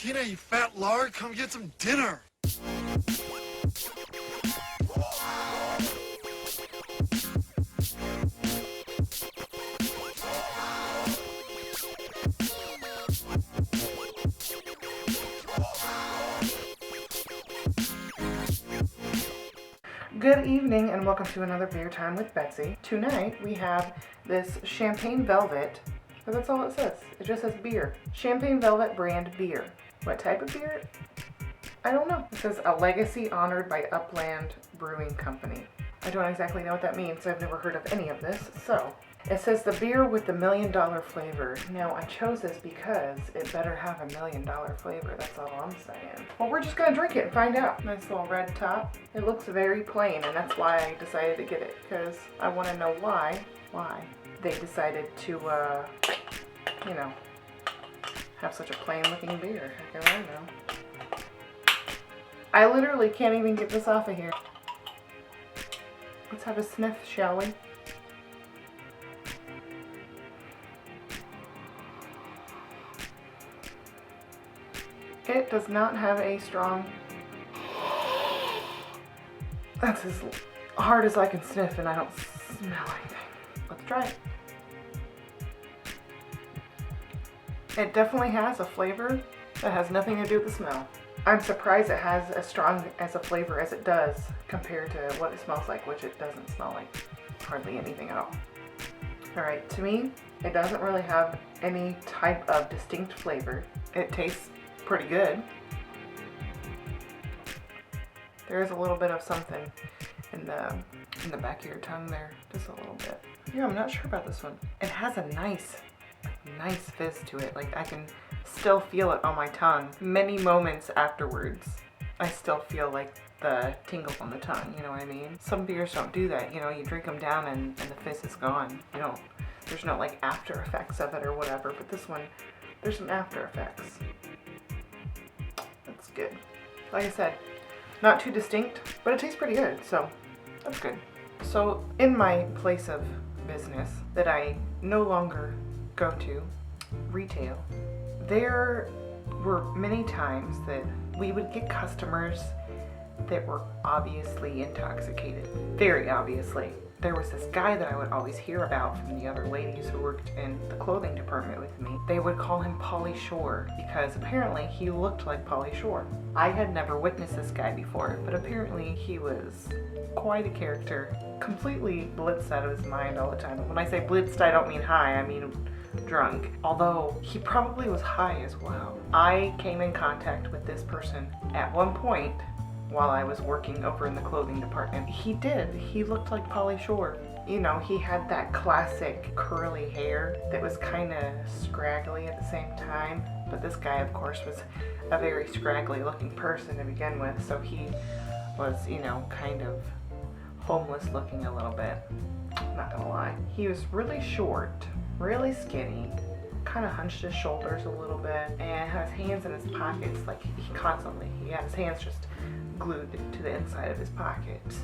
Tina, you fat lard, come get some dinner. Good evening and welcome to another Beer Time with Betsy. Tonight we have this Champagne Velvet, but that's all it says. It just says beer. Champagne Velvet brand beer. What type of beer? I don't know. It says a legacy honored by Upland Brewing Company. I don't exactly know what that means. I've never heard of any of this. So it says the beer with the $1 million flavor. Now I chose this because it better have $1 million flavor. That's all I'm saying. Well, we're just gonna drink it and find out. Nice little red top. It looks very plain, and that's why I decided to get it, because I want to know why they decided to, have such a plain looking beer. Heck, I don't know. I literally can't even get this off of here. Let's have a sniff, shall we? It does not have a strong... That's as hard as I can sniff and I don't smell anything. Let's try it. It definitely has a flavor that has nothing to do with the smell. I'm surprised it has as strong as a flavor as it does compared to what it smells like, which it doesn't smell like hardly anything at all. Alright, to me, it doesn't really have any type of distinct flavor. It tastes pretty good. There is a little bit of something in the back of your tongue there, just a little bit. Yeah, I'm not sure about this one. It has a nice fizz to it. Like, I can still feel it on my tongue. Many moments afterwards, I still feel like the tingle on the tongue, you know what I mean? Some beers don't do that, you drink them down and the fizz is gone. There's no like after effects of it or whatever, but this one, there's some after effects. That's good. Like I said, not too distinct, but it tastes pretty good, so that's good. So in my place of business that I no longer go to, retail, there were many times that we would get customers that were obviously intoxicated. Very obviously. There was this guy that I would always hear about from the other ladies who worked in the clothing department with me. They would call him Pauly Shore because apparently he looked like Pauly Shore. I had never witnessed this guy before, but apparently he was quite a character. Completely blitzed out of his mind all the time. And when I say blitzed, I don't mean high, I mean drunk. Although he probably was high as well. I came in contact with this person at one point while I was working over in the clothing department. He looked like Pauly Shore. He had that classic curly hair that was kind of scraggly at the same time. But this guy, of course, was a very scraggly looking person to begin with. So he was, kind of homeless looking a little bit. Not gonna lie. He was really short, really skinny, kind of hunched his shoulders a little bit, and had his hands in his pockets like he had his hands just glued to the inside of his pockets.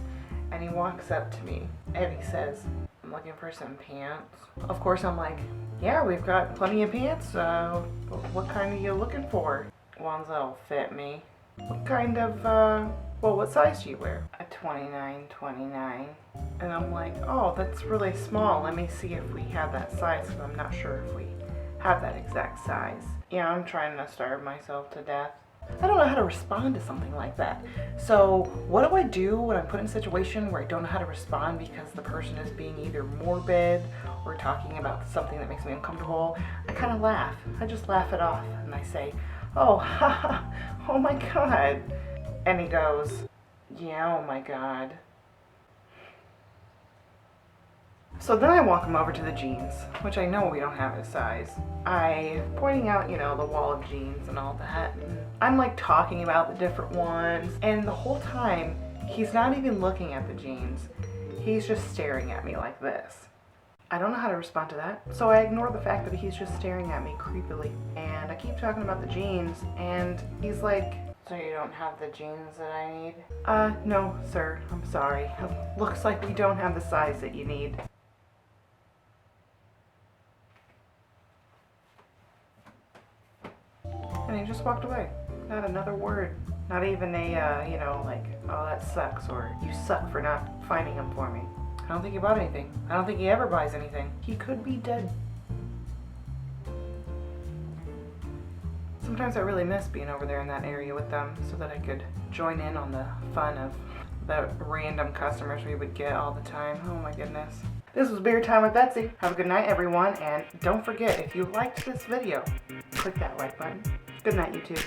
And he walks up to me and he says, "I'm looking for some pants." Of course I'm like, "Yeah, we've got plenty of pants. What kind are you looking for?" "Ones that'll fit me." "What kind of, what size do you wear?" "A 29. And I'm like, "Oh, that's really small. Let me see if we have that size, because I'm not sure if we have that exact size." I'm trying to starve myself to death. I don't know how to respond to something like that. So what do I do when I'm put in a situation where I don't know how to respond because the person is being either morbid or talking about something that makes me uncomfortable? I kind of laugh. I just laugh it off and I say, "Oh, haha, oh my God." And he goes, "Yeah, oh my God." So then I walk him over to the jeans, which I know we don't have his size. I pointing out, the wall of jeans and all that. And I'm like talking about the different ones. And the whole time, he's not even looking at the jeans. He's just staring at me like this. I don't know how to respond to that. So I ignore the fact that he's just staring at me creepily. And I keep talking about the jeans. And he's like, "So you don't have the jeans that I need?" No, sir. I'm sorry. Looks like we don't have the size that you need." And and he just walked away. Not another word. Not even a, you know, like, oh, that sucks, or you suck for not finding him for me. I don't think he bought anything. I don't think he ever buys anything. He could be dead. Sometimes I really miss being over there in that area with them so that I could join in on the fun of the random customers we would get all the time. Oh my goodness. This was Beer Time with Betsy. Have a good night, everyone, and don't forget, if you liked this video, click that like button. Good night, YouTube.